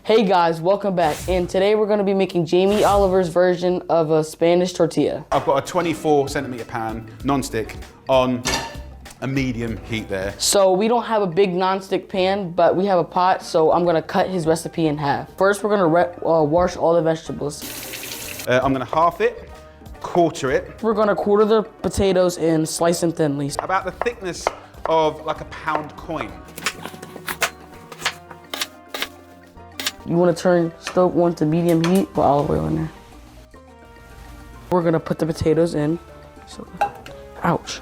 Hey guys, welcome back. And today we're gonna be making Jamie Oliver's version of a Spanish tortilla. I've got a 24 centimeter pan, non-stick, on a medium heat there. So we don't have a big non-stick pan, but we have a pot, so I'm gonna cut his recipe in half. First, we're gonna wash all the vegetables. I'm gonna half it, quarter it. We're gonna quarter the potatoes and slice them thinly. About the thickness of like a pound coin. You wanna turn stove on to medium heat, put olive oil in there. We're gonna put the potatoes in. So, ouch.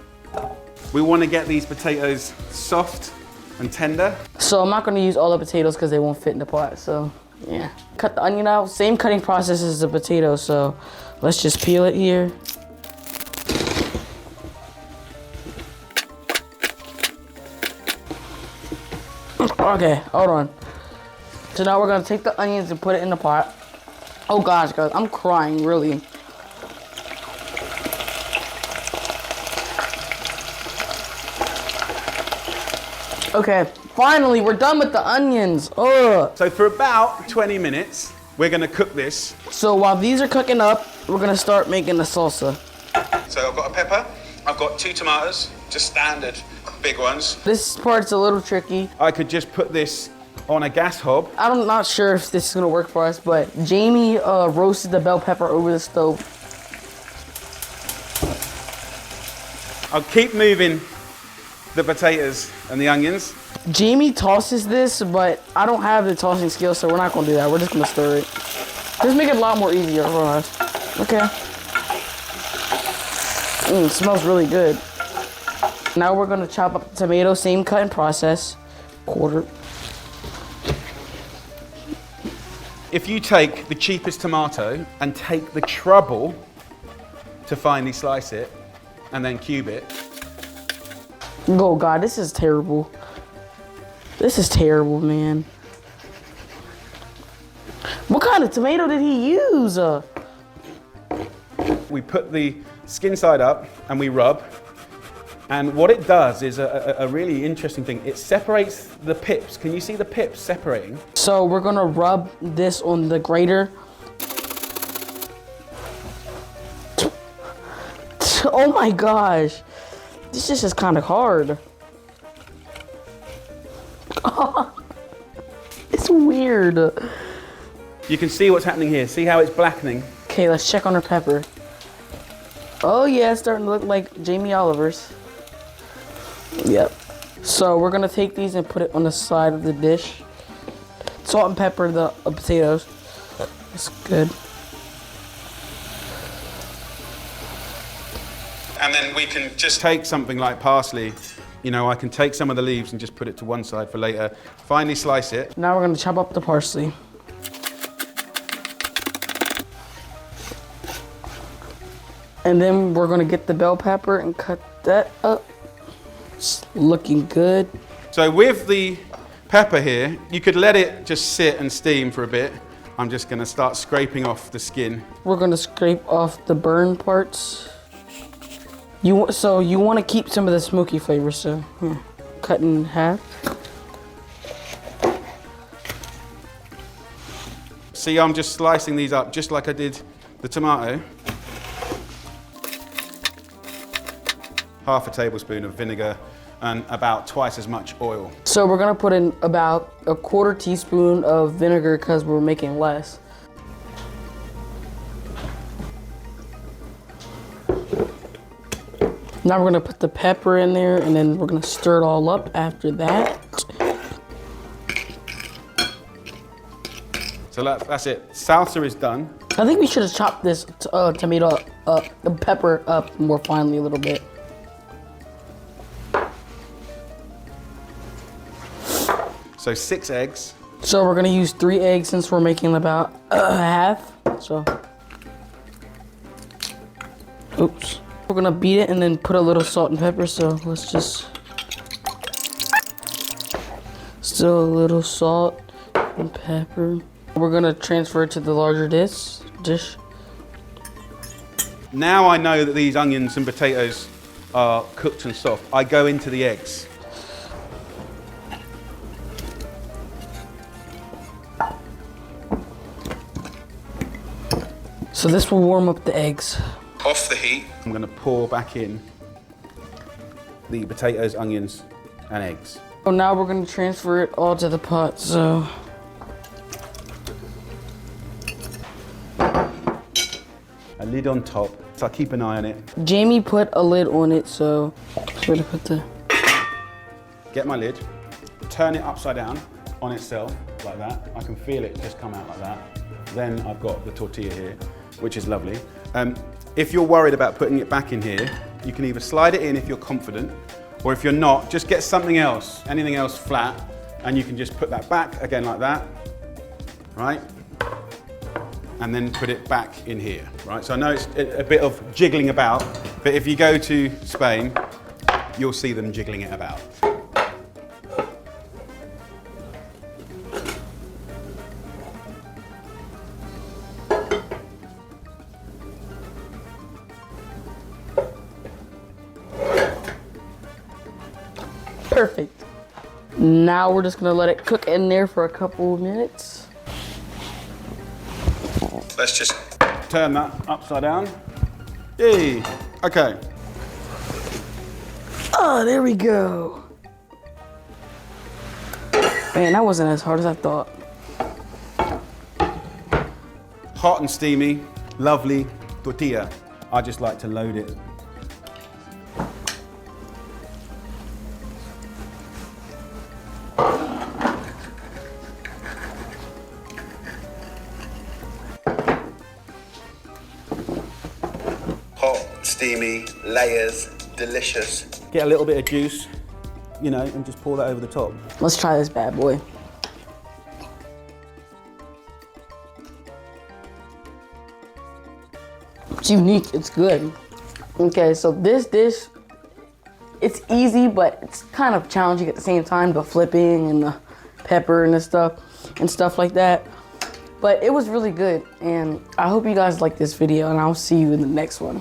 We wanna get these potatoes soft and tender. So I'm not gonna use all the potatoes because they won't fit in the pot, so yeah. Cut the onion out, same cutting process as the potato, so let's just peel it here. Okay, hold on. So now we're gonna take the onions and put it in the pot. Oh gosh, guys, I'm crying, really. Okay, finally, we're done with the onions. Ugh. So for about 20 minutes, we're gonna cook this. So while these are cooking up, we're gonna start making the salsa. So I've got a pepper, I've got 2 tomatoes, just standard big ones. This part's a little tricky. I could just put this on a gas hob. I'm not sure if this is gonna work for us, but Jamie roasted the bell pepper over the stove. I'll keep moving the potatoes and the onions. Jamie tosses this, but I don't have the tossing skill, so we're not gonna do that. We're just gonna stir it. Just make it a lot more easier for us. Okay. It smells really good. Now we're gonna chop up the tomato, same cutting process. Quarter. If you take the cheapest tomato and take the trouble to finely slice it and then cube it. Oh God, this is terrible. This is terrible, man. What kind of tomato did he use? We put the skin side up and we rub. And what it does is a really interesting thing. It separates the pips. Can you see the pips separating? So we're gonna rub this on the grater. Oh my gosh. This just is kind of hard. It's weird. You can see what's happening here. See how it's blackening? Okay, let's check on our pepper. Oh yeah, it's starting to look like Jamie Oliver's. Yep. So we're gonna take these and put it on the side of the dish. Salt and pepper the potatoes. That's good. And then we can just take something like parsley. You know, I can take some of the leaves and just put it to one side for later. Finely slice it. Now we're gonna chop up the parsley. And then we're gonna get the bell pepper and cut that up. It's looking good. So with the pepper here, you could let it just sit and steam for a bit. I'm just gonna start scraping off the skin. We're gonna scrape off the burn parts. So you want to keep some of the smoky flavor, so cut in half. See, I'm just slicing these up just like I did the tomato. Half a tablespoon of vinegar and about twice as much oil. So we're gonna put in about a 1/4 teaspoon of vinegar because we're making less. Now we're gonna put the pepper in there and then we're gonna stir it all up after that. So that's it. Salsa is done. I think we should have chopped this tomato the pepper up more finely a little bit. So 6 eggs. So we're gonna use 3 eggs since we're making about half. So, oops. We're gonna beat it and then put a little salt and pepper. So let's just still a little salt and pepper. We're gonna transfer it to the larger dish. Now I know that these onions and potatoes are cooked and soft. I go into the eggs. So this will warm up the eggs. Off the heat. I'm gonna pour back in the potatoes, onions, and eggs. So now we're gonna transfer it all to the pot, so. A lid on top, so I keep an eye on it. Jamie put a lid on it, so I'm gonna put the. Get my lid, turn it upside down on itself, like that. I can feel it just come out like that. Then I've got the tortilla here, which is lovely. If you're worried about putting it back in here, you can either slide it in if you're confident, or if you're not, just get something else, anything else flat, and you can just put that back again like that, right? And then put it back in here, right? So I know it's a bit of jiggling about, but if you go to Spain, you'll see them jiggling it about. Perfect. Now we're just gonna let it cook in there for a couple of minutes. Let's just turn that upside down. Yay. Okay. Oh, there we go. Man, that wasn't as hard as I thought. Hot and steamy, lovely tortilla. I just like to load it. Hot, steamy, layers, delicious. Get a little bit of juice, you know, and just pour that over the top. Let's try this bad boy. It's unique, it's good. Okay, so this dish, it's easy, but it's kind of challenging at the same time, the flipping and the pepper and the stuff like that. But it was really good, and I hope you guys like this video, and I'll see you in the next one.